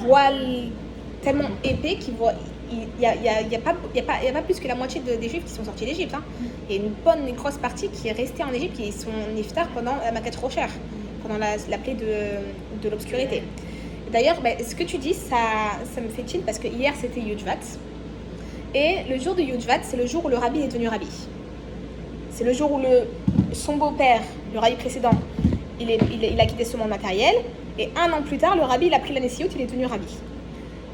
voile tellement épais qu'il n'y a pas plus que la moitié des juifs qui sont sortis d'Égypte. Hein. Il y a une grosse partie qui est restée en Égypte, qui sont niftar pendant la Makat Rocher, pendant la plaie de l'obscurité. D'ailleurs, ce que tu dis, ça me fait chill, parce que hier c'était Yudvat. Et le jour de Yudvat, c'est le jour où le rabbi est devenu rabbi. C'est le jour où son beau-père, le rabbi précédent, il a quitté ce monde matériel. Et 1 an plus tard, le rabbi il a pris la Nessiout, il est devenu rabbi.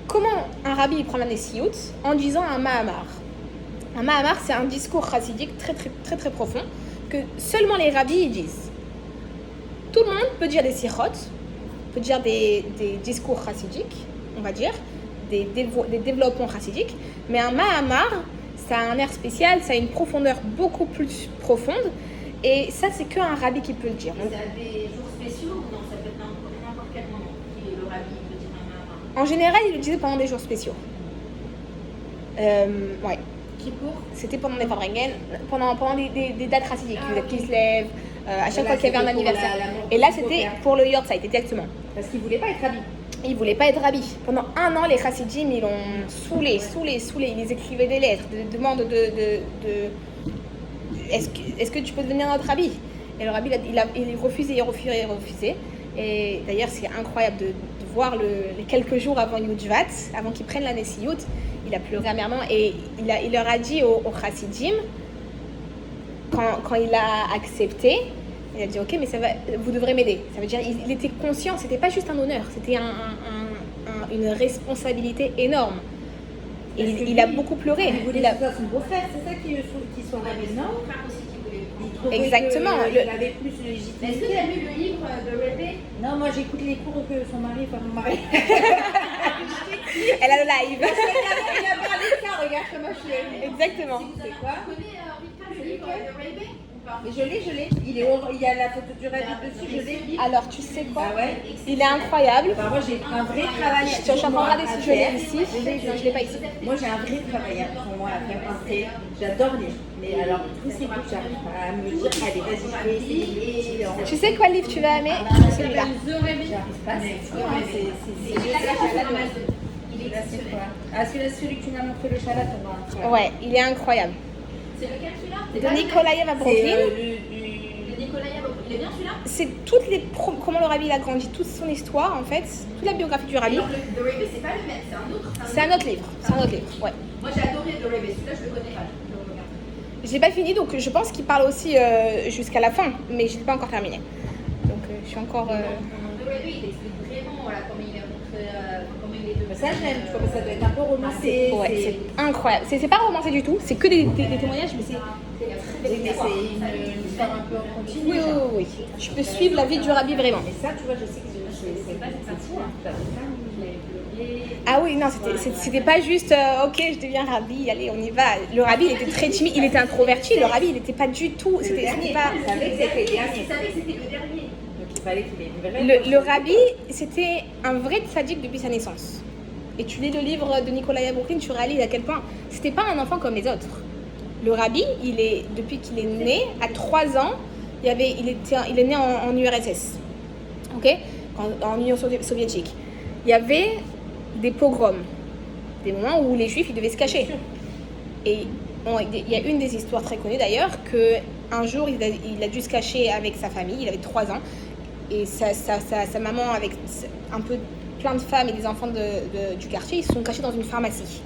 Comment un rabbi prend la Nessiout? En disant un Mahamar. Un Mahamar, c'est un discours chassidique très, très, très, très profond que seulement les rabbis ils disent. Tout le monde peut dire des sikhot, peut dire des discours chassidiques, on va dire, des développements chassidiques, mais un Mahamar, ça a un air spécial, ça a une profondeur beaucoup plus profonde, et ça, c'est qu'un rabbi qui peut le dire. Ça a des jours spéciaux ou non? Ça peut être n'importe quel moment que le rabbi peut dire un Mahamar. En général, il le disait pendant des jours spéciaux. Ouais. C'était pendant des Fabrengen, pendant des dates chassidiques, qui se lèvent, à chaque fois qu'il y avait un anniversaire. Et là, c'était pour le Yortzeit, exactement. Parce qu'il ne voulait pas être rabbi. Il ne voulait pas être rabbi. Pendant 1 an, les chassidim, ils l'ont saoulé. Ils les écrivaient des lettres, des demandes est-ce que tu peux devenir notre rabbi? Et le rabbi, il refusait. Et d'ailleurs, c'est incroyable de voir les quelques jours avant Yudvat, avant qu'ils prennent la Nessiout, il a pleuré amèrement et il leur a dit aux chassidim, quand il a accepté, il a dit ok, mais vous devrez m'aider. Ça veut dire il était conscient, c'était pas juste un honneur, c'était une responsabilité énorme. Et il a beaucoup pleuré. Il voulait que ce soit son beau-frère, c'est ça qui soit rabbi, non? Exactement. Il avait plus de légitimité. Est-ce que tu as lu le livre de Rebbe? Non, moi j'écoute les cours que son mari, enfin mon mari. Elle a le live. Il a parlé de ça, regarde comment je l'ai. Exactement. C'est quoi? Tu connais Rivka, le livre de Rebbe ou pas? Mais je l'ai. Il y a la photo du rabbi dessus, je l'ai. Alors tu sais quoi? Ah ouais. Il est incroyable. Bah, moi j'ai un vrai travail. Je suis en train de regarder si je l'ai ici. Non, je l'ai pas ici. Moi j'ai un vrai travail pour moi à faire penser. J'adore lire. Mais alors, tous ces bouts, j'arrive pas à me dire, allez, vas-y, je vais essayer. Tu sais quel livre tu vas aimer? Celui-là. J'arrive pas, c'est quoi? Ah, celui que tu m'as montré, le chalat, Ouais, il est incroyable. C'est lequel celui-là? De Nikolaïev à Brooklyn. Le Nikolaïev, il est bien celui-là? C'est comment le rabbi il a grandi, toute son histoire en fait, toute la biographie du rabbi. Alors, de Rebbe, c'est pas le même, c'est un autre. C'est un autre livre, ouais. Moi j'ai adoré de Rebbe, celui-là je le connais pas. J'ai pas fini, donc je pense qu'il parle aussi jusqu'à la fin, mais je l'ai pas encore terminé. Donc je suis encore. De Rebbe, il explique vraiment voilà, comment il est rentré, comment il est devenu. Ça j'aime, ça doit être un peu romancé. Ouais, c'est incroyable. C'est pas romancé du tout, c'est que des témoignages, mais C'est la très Oui, belle mais histoire. c'est une histoire un peu en continu. Oui, genre. oui, oui. Je peux suivre la vie du rabbi vraiment. Mais ça, tu vois, je sais que c'est pas cette façon. Ah oui, non, c'était pas juste ok, je deviens rabbi, allez, on y va. Le rabbi, il était très timide, il était introverti. Le rabbi, il n'était pas du tout. C'était pas. Il savait que c'était le Il dernier. savait que c'était le dernier. Donc il fallait qu'il ait une vraie. Le rabbi, c'était un vrai tzaddik depuis sa naissance. Et tu lis le livre de Nicolas Brooklyn, tu réalises à quel point c'était pas un enfant comme les autres. Le rabbi, depuis qu'il est né, à 3 ans, il est né en URSS, ok, en Union soviétique. Il y avait des pogroms, des moments où les juifs ils devaient se cacher. Et il y a une des histoires très connues d'ailleurs, qu'un jour il a dû se cacher avec sa famille, il avait 3 ans, et sa maman avec un peu plein de femmes et des enfants du quartier, ils se sont cachés dans une pharmacie.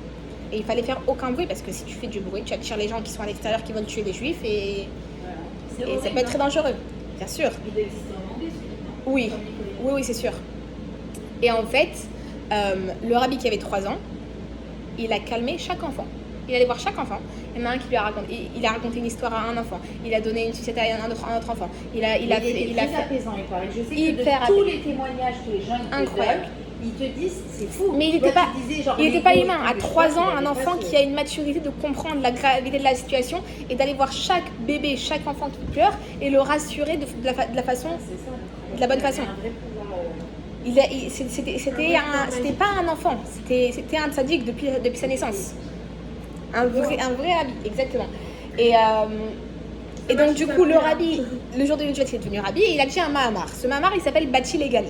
Et il fallait faire aucun bruit parce que si tu fais du bruit, tu attires les gens qui sont à l'extérieur qui veulent tuer des juifs et ça peut être très dangereux, bien sûr. Il doit exister en anglais, celui-là. Oui, oui, c'est sûr. Et en fait, le rabbi qui avait 3 ans, il a calmé chaque enfant. Il allait voir chaque enfant. Il y en a un qui lui a raconté, il a raconté une histoire à un enfant. Il a donné une sucette à un autre enfant. Il a était très fait. apaisant, il paraît. Je sais que Hyper de tous les témoignages que les gens ils te Incroyable. donnent, ils te disent c'est fou. Mais il Toi, n'était pas, tu disais, genre, il était les pas mots, humain. À je 3 crois ans, qu'il un avait enfant pas qui a une maturité de comprendre la gravité de la situation et d'aller voir chaque bébé, chaque enfant qui pleure et le rassurer de la façon, C'est ça. de la bonne façon. Un vrai pouvoir. C'était pas un enfant, c'était un tzaddik depuis sa naissance. Un vrai rabbi, exactement. Et donc du coup, le rabbi, le jour de Yom Kippur, il est devenu rabbi et il a dit un mahamar. Ce mahamar, il s'appelle Bati Legali.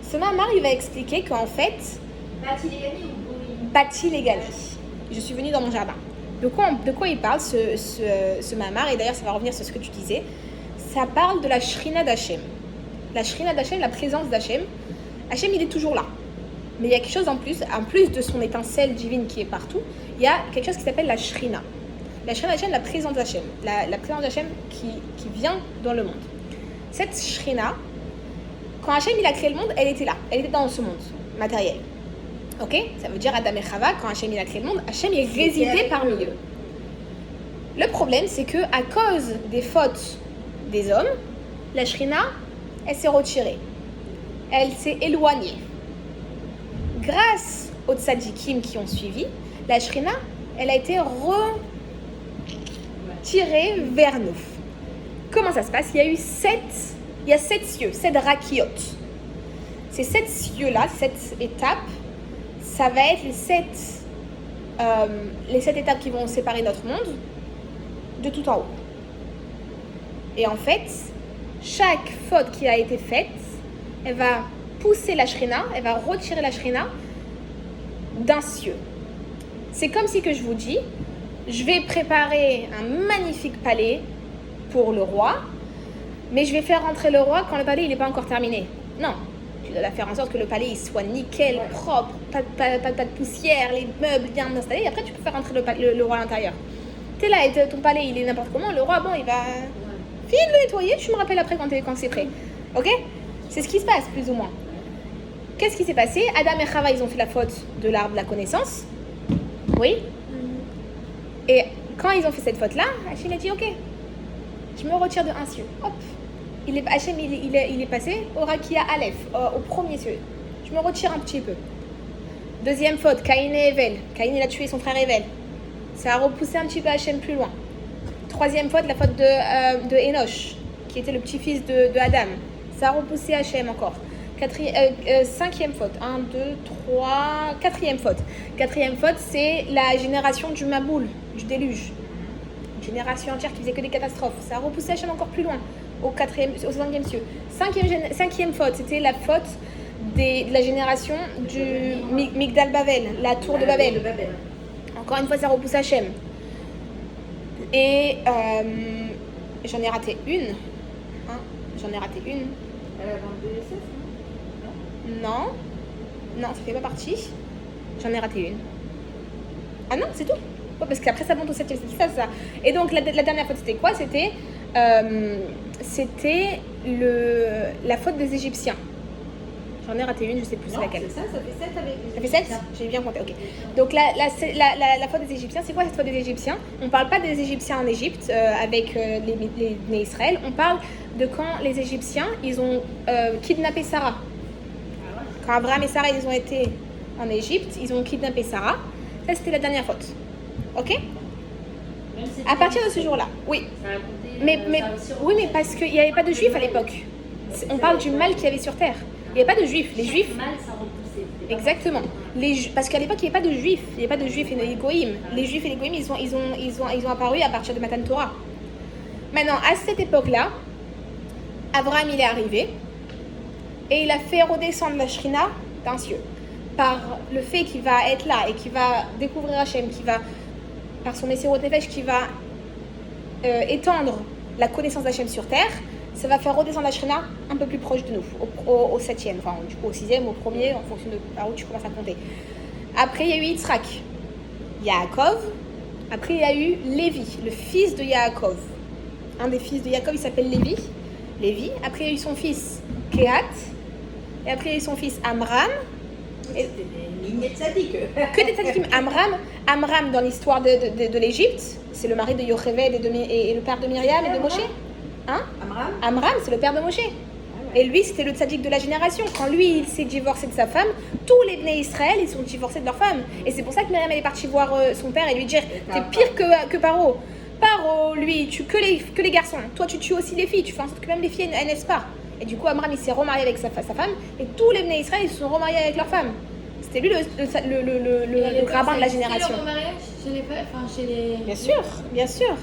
Ce mahamar, il va expliquer qu'en fait, Bati Legali ou Bouli? Bati Legali. Je suis venue dans mon jardin. De quoi il parle, ce mahamar, et d'ailleurs ça va revenir sur ce que tu disais. Ça parle de la Shrina d'Hachem. La Shrina d'Hachem, la présence d'Hachem. Hachem, il est toujours là. Mais il y a quelque chose en plus de son étincelle divine qui est partout, il y a quelque chose qui s'appelle la Shrina. La Shrina d'Hachem, la présence d'Hachem. La présence d'Hachem qui vient dans le monde. Cette Shrina, quand Hachem il a créé le monde, elle était là. Elle était dans ce monde matériel. Ok? Ça veut dire Adam et Chava, quand Hachem il a créé le monde, Hachem il résidait parmi eux. Le problème, c'est que à cause des fautes des hommes, la Shrina, elle s'est retirée. Elle s'est éloignée. Grâce aux tzadikim qui ont suivi, la Shrina, elle a été retirée vers nous. Comment ça se passe? Il y a 7 cieux, 7 rakiot. Ces 7 cieux-là, cette étape, ça va être les 7 étapes qui vont séparer notre monde de tout en haut. Et en fait, chaque faute qui a été faite, elle va pousser la Shrina, elle va retirer la Shrina d'un cieux. C'est comme si que je vous dis, je vais préparer un magnifique palais pour le roi, mais je vais faire rentrer le roi quand le palais n'est pas encore terminé. Non, tu dois faire en sorte que le palais il soit nickel, propre, pas de poussière, les meubles bien installés, et après tu peux faire rentrer le roi à l'intérieur. Tu es là et ton palais il est n'importe comment, le roi bon il va finir de le nettoyer, tu me rappelles après quand c'est prêt. Ok? C'est ce qui se passe plus ou moins. Qu'est-ce qui s'est passé? Adam et Chava ils ont fait la faute de l'arbre de la connaissance. Oui? Et quand ils ont fait cette faute là, Hachem a dit ok, je me retire de un cieux. Hop. Hachem il est passé au Rakia Aleph, au premier cieux. Je me retire un petit peu. Deuxième faute, Caïn et Evel. Caïn il a tué son frère Evel. Ça a repoussé un petit peu Hachem plus loin. Troisième faute, la faute de Enoch, qui était le petit-fils de Adam. Ça a repoussé Hachem encore. Cinquième faute, 1, 2, 3, quatrième faute. Quatrième faute, c'est la génération du Maboul, du déluge. Une génération entière qui faisait que des catastrophes. Ça a repoussé Hachem encore plus loin, au 5e cieux. Cinquième faute, c'était la faute de la génération du Migdal Bavel, la tour de Babel. Encore une fois, ça repousse Hachem. Et j'en ai raté une. J'en ai raté une. Non, ça fait pas partie. J'en ai raté une. Ah non, c'est tout. Ouais, parce qu'après ça monte au 7e, c'est ça. Et donc la dernière faute, c'était quoi? C'était la faute des Égyptiens. J'en ai raté une, je sais plus c'est Non, laquelle. c'est ça fait 7 avec Ça fait 7 J'ai bien compté, ok. Donc la faute des Égyptiens, c'est quoi cette faute des Égyptiens? On ne parle pas des Égyptiens en Égypte avec les nés Israël, on parle de quand les Égyptiens, ils ont kidnappé Sarah. Quand Abraham et Sarah, ils ont été en Égypte, ils ont kidnappé Sarah. Ça, c'était la dernière faute. Ok? À partir de ce jour-là, oui. Mais oui, mais parce qu'il n'y avait pas de juifs à l'époque. On parle du mal qu'il y avait sur terre. Il n'y avait pas de juifs. Les juifs. Mal, ça repoussait. Exactement. Parce qu'à l'époque, il n'y avait pas de juifs. Il n'y avait pas de juifs et de goïms. Les juifs et les goïms, ils ont apparu à partir de Matan Torah. Maintenant, à cette époque-là, Abraham, il est arrivé et il a fait redescendre la Shrina d'un cieux. Par le fait qu'il va être là et qu'il va découvrir Hachem, qui va, par son Messirot Nefesh, qui va étendre la connaissance d'Hachem sur terre, ça va faire redescendre la Shrina un peu plus proche de nous, au 7e, enfin du coup au 6e, au 1er, en fonction de par où tu commences à compter. Après, il y a eu Yitzhak, Yaakov, après il y a eu Lévi, le fils de Yaakov. Un des fils de Yaakov, il s'appelle Lévi. Après, il y a eu son fils Kehat, et après, il y a eu son fils Amram. C'était des lignées de sadiques. Que des tzadikim. Amram, dans l'histoire de l'Égypte, c'est le mari de Yocheved et le père de Myriam et de Moshe. Hein? Amram, c'est le père de Moshe. Et lui, c'était le tzadik de la génération. Quand lui, il s'est divorcé de sa femme, tous les Bnei Israël, ils sont divorcés de leur femme. Et c'est pour ça que Myriam, elle est partie voir son père et lui dire « T'es pire que Paro. Paro, lui, il tue que les garçons. Toi, tu tues aussi les filles. Tu fais en sorte que même les filles, elles naissent pas. » Et du coup, Amram, il s'est remarié avec sa femme. Et tous les Bnei Israël, ils se sont remariés avec leur femme. C'était lui le rabbin de la génération. C'était le remariage chez les... Bien sûr.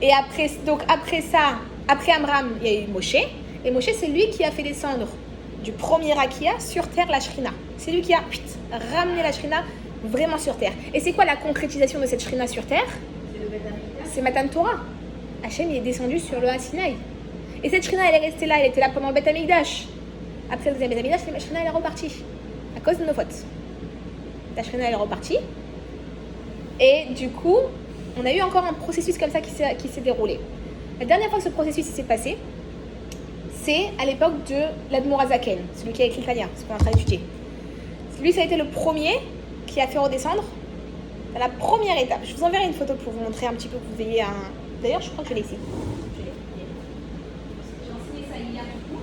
Et après ça, après Amram, il y a eu Moshe. Et Moshe, c'est lui qui a fait descendre du premier Rakia sur terre la Shrina. C'est lui qui a ramené la Shrina vraiment sur terre. Et c'est quoi la concrétisation de cette Shrina sur terre? C'est Matan Torah. Hachem est descendu sur le Sinaï. Et cette Shrina, elle est restée là, elle était là pendant le Beth Amikdash. Après le deuxième Beth Amikdash, la Shrina, elle est repartie. À cause de nos fautes. La Shrina, elle est repartie. Et du coup, on a eu encore un processus comme ça qui s'est déroulé. La dernière fois que ce processus s'est passé, c'est à l'époque de l'Admor Azaken, celui qui a écrit le Tanya, ce qu'on est en train d'étudier. Lui, ça a été le premier qui a fait redescendre à la première étape. Je vous enverrai une photo pour vous montrer un petit peu, que vous ayez un... D'ailleurs, je crois que je l'ai ici. J'ai enseigné ça hier du coup.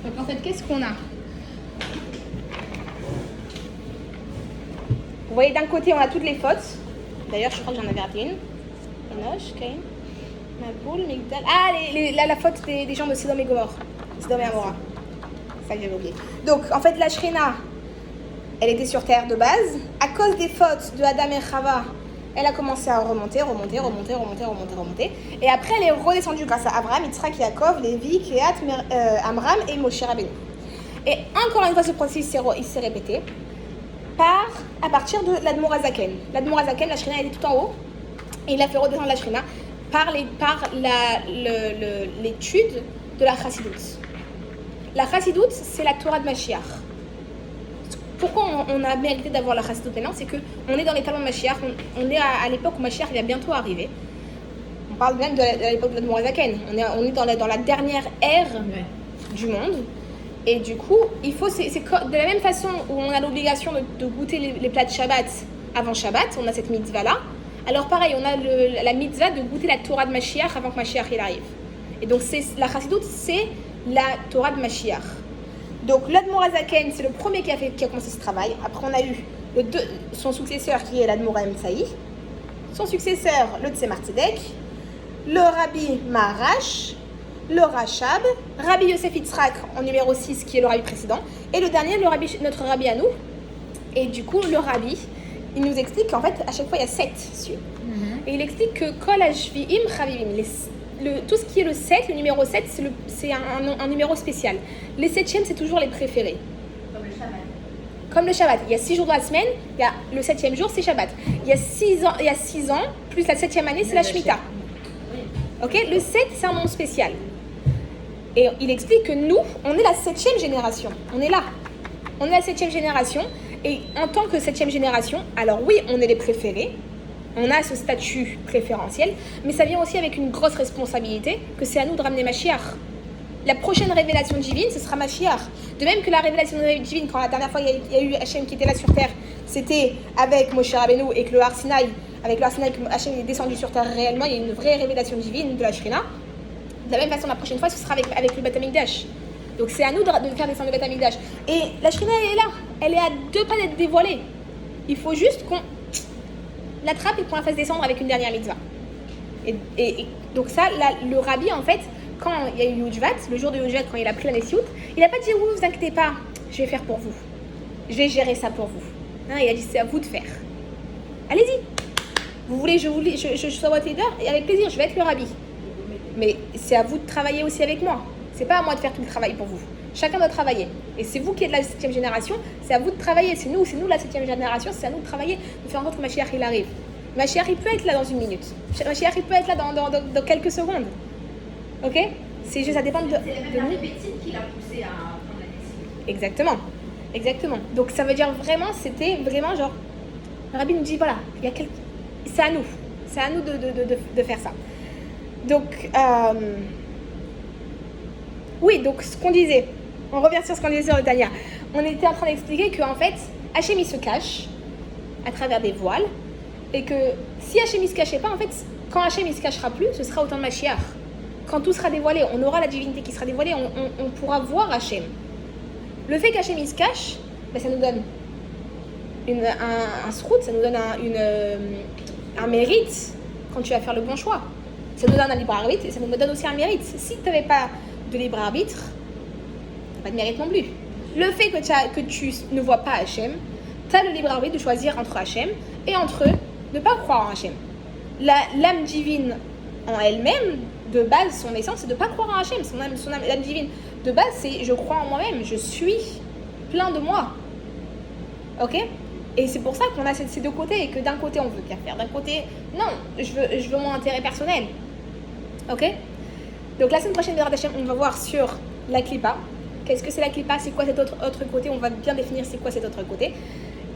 Donc en fait, qu'est-ce qu'on a? Vous voyez, d'un côté, on a toutes les fautes. D'ailleurs, je crois que j'en avais raté une. Enoch, Cain, Maboul, Migdal. Ah, la faute des gens de Sodome et Gomorrhe. Sodome et Amora. Ça que j'avais oublié. Donc, en fait, la Shrina, elle était sur terre de base. À cause des fautes de Adam et Chava, elle a commencé à remonter. Et après, elle est redescendue grâce à Abraham, Yitzhak, Yaakov, Lévi, Kehat, Amram et Moshe Rabbeinu. Et encore une fois, ce processus il s'est répété à partir de l'Admor Azaken. L'Admor Azaken, la Shrina, elle était tout en haut. Et il a fait redescendre la Shrina par l'étude de la Chassidut. La Chassidut, c'est la Torah de Mashiach. Pourquoi on a mérité d'avoir la Chassidut maintenant? C'est qu'on est dans les talents de Mashiach, on est à l'époque où Mashiach il va bientôt arriver. On parle même de l'époque de l'Admor Azaken. On est dans la dernière ère du monde. Et du coup, il faut, c'est de la même façon où on a l'obligation de goûter les plats de Shabbat avant Shabbat, on a cette mitzvah-là. Alors pareil, on a la mitzvah de goûter la Torah de Mashiach avant que Mashiach il arrive. Et donc la Chassidut, c'est la Torah de Mashiach. Donc l'Admor Azaken, c'est le premier qui a commencé ce travail. Après, on a eu son successeur qui est l'Admor Emtsaï, son successeur, le Tzemar Tzedek, le Rabbi Maharash, le Rachab, Rabbi Yosef Yitzhak en numéro 6 qui est le Rabbi précédent, et le dernier, notre Rabbi à nous. Et du coup, le Rabbi, il nous explique qu'en fait, à chaque fois, il y a 7 cieux. Et il explique que Kol Hashvi'im Chavivim, tout ce qui est le 7, le numéro 7, c'est un numéro spécial. Les 7e, c'est toujours les préférés. Comme le Shabbat. Il y a 6 jours dans la semaine, il y a le 7e jour, c'est Shabbat. Il y a 6 ans, plus la 7e année, c'est la Shemitah. Ok, le 7, c'est un nom spécial. Et il explique que nous, on est la 7e génération. On est là. On est la 7e génération. Et en tant que 7e génération, alors oui, on est les préférés. On a ce statut préférentiel, mais ça vient aussi avec une grosse responsabilité que c'est à nous de ramener Mashiach. La prochaine révélation divine, ce sera Mashiach. De même que la révélation divine, quand la dernière fois il y a eu Hachem qui était là sur terre, c'était avec Moshe Rabbeinu et que le Har Sinaï, avec le Har Sinaï, que Hachem est descendu sur terre réellement, il y a une vraie révélation divine de la Shrina. De la même façon, la prochaine fois, ce sera avec le Beth Amikdash. Donc c'est à nous de faire descendre le Beth Amikdash. Et la Shrina, elle est là. Elle est à 2 pas d'être dévoilée. Il faut juste qu'on l'attrape et qu'on la fasse descendre avec une dernière mitzvah. Et donc ça, le rabbi, en fait, quand il y a eu Yudvat, le jour de Yudvat, quand il a pris la Nessiout, il n'a pas dit « vous inquiétez pas, je vais faire pour vous. Je vais gérer ça pour vous. » Non, il a dit « c'est à vous de faire. Allez-y. Vous voulez, je sois votre leader, et avec plaisir, je vais être le rabbi. Mais c'est à vous de travailler aussi avec moi. C'est pas à moi de faire tout le travail pour vous. Chacun doit travailler. Et c'est vous qui êtes la 7e génération, c'est à vous de travailler. C'est nous la 7e génération, c'est à nous de travailler, de faire en sorte que Mashiach il arrive. Mashiach il peut être là dans 1 minute. Mashiach il peut être là dans quelques secondes. Ok? C'est juste, ça dépend de C'est nous. la répétine qui l'a poussé à prendre la décision. Exactement. Donc ça veut dire vraiment, c'était vraiment genre, le rabbi nous dit voilà, c'est à nous. C'est à nous de faire ça. Donc, oui, donc ce qu'on disait, on revient sur ce qu'on disait sur le Tanya. On était en train d'expliquer qu'en fait, Hachem il se cache à travers des voiles et que si Hachem il se cachait pas, en fait, quand Hachem il se cachera plus, ce sera au temps de Mashiach. Quand tout sera dévoilé, on aura la divinité qui sera dévoilée, on pourra voir Hachem. Le fait qu'Hachem il se cache, ben, ça nous donne un srout, ça nous donne un mérite quand tu vas faire le bon choix. Ça nous donne un libre arbitre et ça nous donne aussi un mérite. Si tu n'avais pas de libre arbitre, tu n'as pas de mérite non plus. Le fait que tu ne vois pas Hachem, tu as le libre arbitre de choisir entre Hachem et entre eux, de ne pas croire en Hachem. L'âme divine en elle-même, de base, son essence, c'est de ne pas croire en Hachem. L'âme divine, de base, c'est je crois en moi-même, je suis plein de moi. Ok? Et c'est pour ça qu'on a ces 2 côtés et que d'un côté, on veut bien faire. D'un côté, non, je veux mon intérêt personnel. Ok? Donc la semaine prochaine, on va voir sur la clipa. Qu'est-ce que c'est la clipa? C'est quoi cet autre côté? On va bien définir c'est quoi cet autre côté.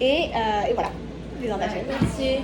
Et voilà. Les Merci.